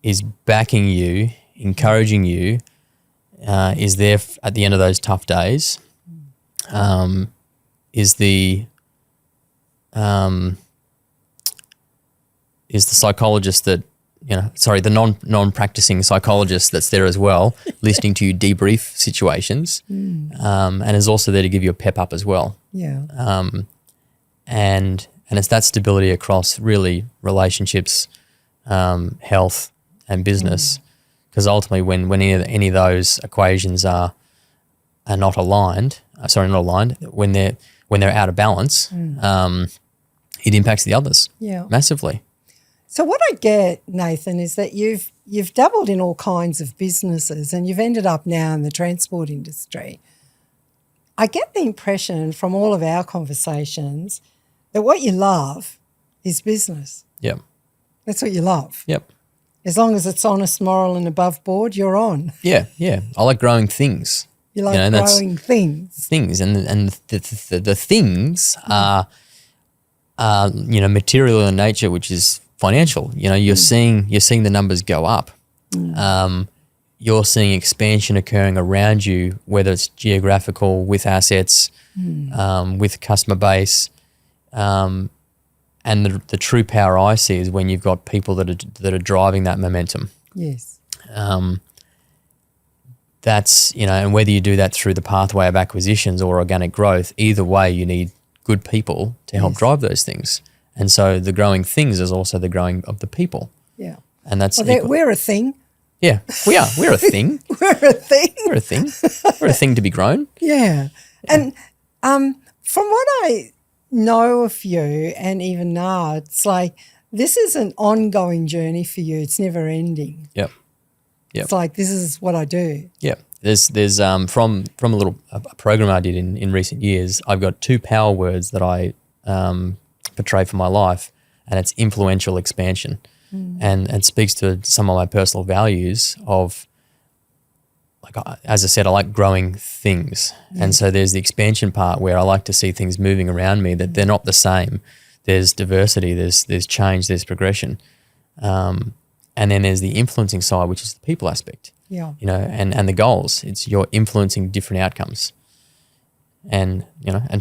is backing you, encouraging you, is there at the end of those tough days. Is the psychologist that, the non-practicing psychologist that's there as well, listening to you debrief situations, and is also there to give you a pep up as well. Yeah. And it's that stability across really relationships, health, and business, because ultimately when any of those equations are not aligned, when when they're out of balance, it impacts the others massively. So what I get, Nathan, is that you've dabbled in all kinds of businesses and you've ended up now in the transport industry. I get the impression from all of our conversations that what you love is business. Yep. That's what you love. Yep. As long as it's honest, moral and above board, you're on. Yeah, yeah. I like growing things. You like growing things. Things, and the things are material in nature, which is financial. You're seeing the numbers go up. You're seeing expansion occurring around you, whether it's geographical, with assets, with customer base, and the true power I see is when you've got people that are driving that momentum. Yes. That's, and whether you do that through the pathway of acquisitions or organic growth, either way, you need good people to help drive those things. And so the growing things is also the growing of the people. Yeah. And that's we're a thing. Yeah, we are. We're a thing. We're a thing. We're a thing. We're a thing to be grown. Yeah. And from what I know of you and even now, it's like this is an ongoing journey for you. It's never ending. Yep. It's like this is what I do. Yeah. There's from a program I did in recent years, I've got 2 power words that I portray for my life, and it's influential expansion. And speaks to some of my personal values of, like, as I said, I like growing things. And so there's the expansion part where I like to see things moving around me, that they're not the same. There's diversity, there's change, there's progression. And then there's the influencing side, which is the people aspect. Yeah. And the goals. It's you're influencing different outcomes and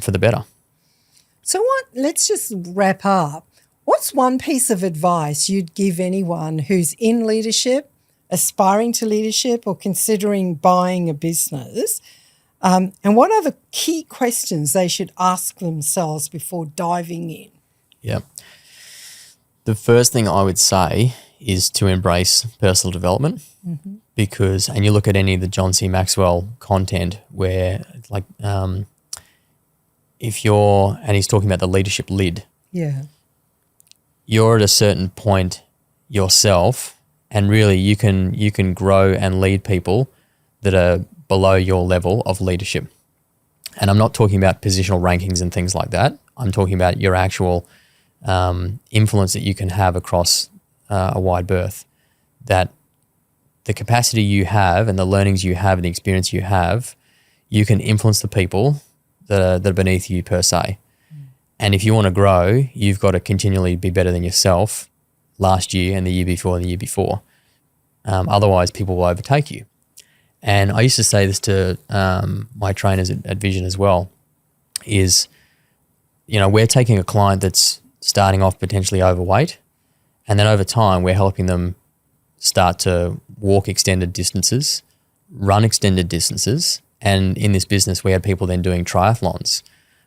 for the better. So let's just wrap up. What's one piece of advice you'd give anyone who's in leadership, aspiring to leadership, or considering buying a business? And what are the key questions they should ask themselves before diving in? Yeah. The first thing I would say is to embrace personal development, because, and you look at any of the John C. Maxwell content where, like, if you're, and he's talking about the leadership lid. Yeah. You're at a certain point yourself, and really you can grow and lead people that are below your level of leadership. And I'm not talking about positional rankings and things like that. I'm talking about your actual influence that you can have across a wide berth, that the capacity you have and the learnings you have and the experience you have, you can influence the people that are beneath you per se. And if you want to grow, you've got to continually be better than yourself last year and the year before and the year before. Otherwise, people will overtake you. And I used to say this to my trainers at Vision as well, is, we're taking a client that's starting off potentially overweight, and then over time we're helping them start to walk extended distances, run extended distances. And in this business, we had people then doing triathlons,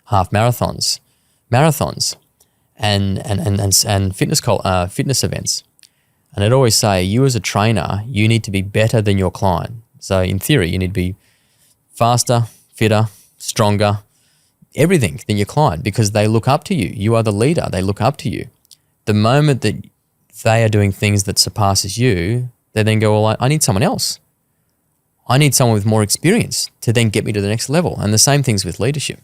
half marathons, and fitness events. And I'd always say, you as a trainer, you need to be better than your client. So in theory, you need to be faster, fitter, stronger, everything than your client, because they look up to you. You are the leader. They look up to you. The moment that they are doing things that surpasses you, they then go, well, I need someone else. I need someone with more experience to then get me to the next level. And the same things with leadership.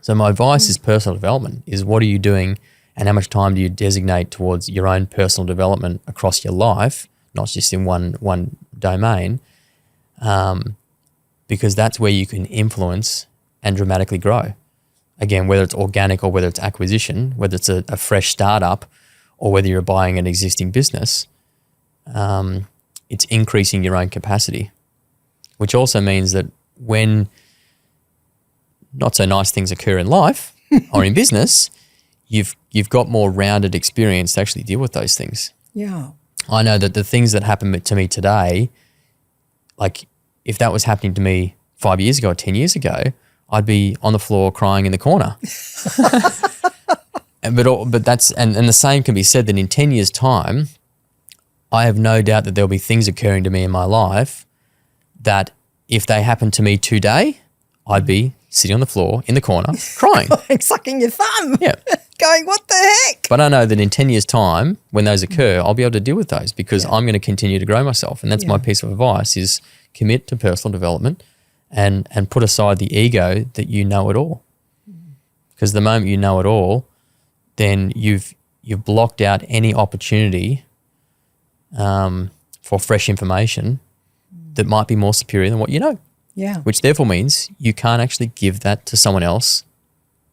So my advice is personal development, is what are you doing and how much time do you designate towards your own personal development across your life, not just in one domain, because that's where you can influence and dramatically grow. Again, whether it's organic or whether it's acquisition, whether it's a fresh startup or whether you're buying an existing business, it's increasing your own capacity, which also means that when not so nice things occur in life or in business, you've got more rounded experience to actually deal with those things. Yeah. I know that the things that happen to me today, like if that was happening to me 5 years ago or 10 years ago, I'd be on the floor crying in the corner. But that's, and the same can be said that in 10 years' time, I have no doubt that there'll be things occurring to me in my life that if they happened to me today, I'd be sitting on the floor in the corner, crying. Sucking your thumb. Yeah. Going, what the heck? But I know that in 10 years' time, when those occur, I'll be able to deal with those because I'm going to continue to grow myself. And that's my piece of advice is commit to personal development and put aside the ego that you know it all. Because the moment you know it all, then you've blocked out any opportunity for fresh information that might be more superior than what you know. Yeah. Which therefore means you can't actually give that to someone else,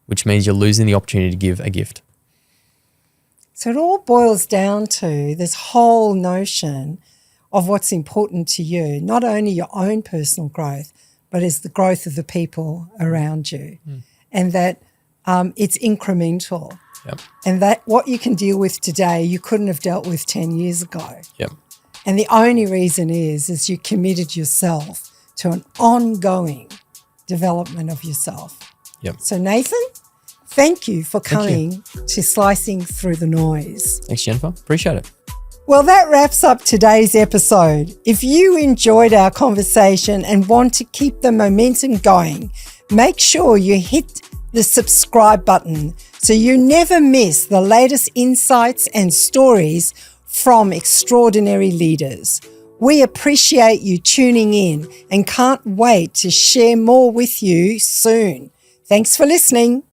which means you're losing the opportunity to give a gift. So it all boils down to this whole notion of what's important to you, not only your own personal growth, but is the growth of the people around you. And that it's incremental. Yep. And that what you can deal with today, you couldn't have dealt with 10 years ago. Yep. And the only reason is you committed yourself to an ongoing development of yourself. Yep. So Nathan, thank you for coming to Slicing Through the Noise. Thanks, Jennifer. Appreciate it. Well, that wraps up today's episode. If you enjoyed our conversation and want to keep the momentum going, make sure you hit the subscribe button so you never miss the latest insights and stories from extraordinary leaders. We appreciate you tuning in and can't wait to share more with you soon. Thanks for listening.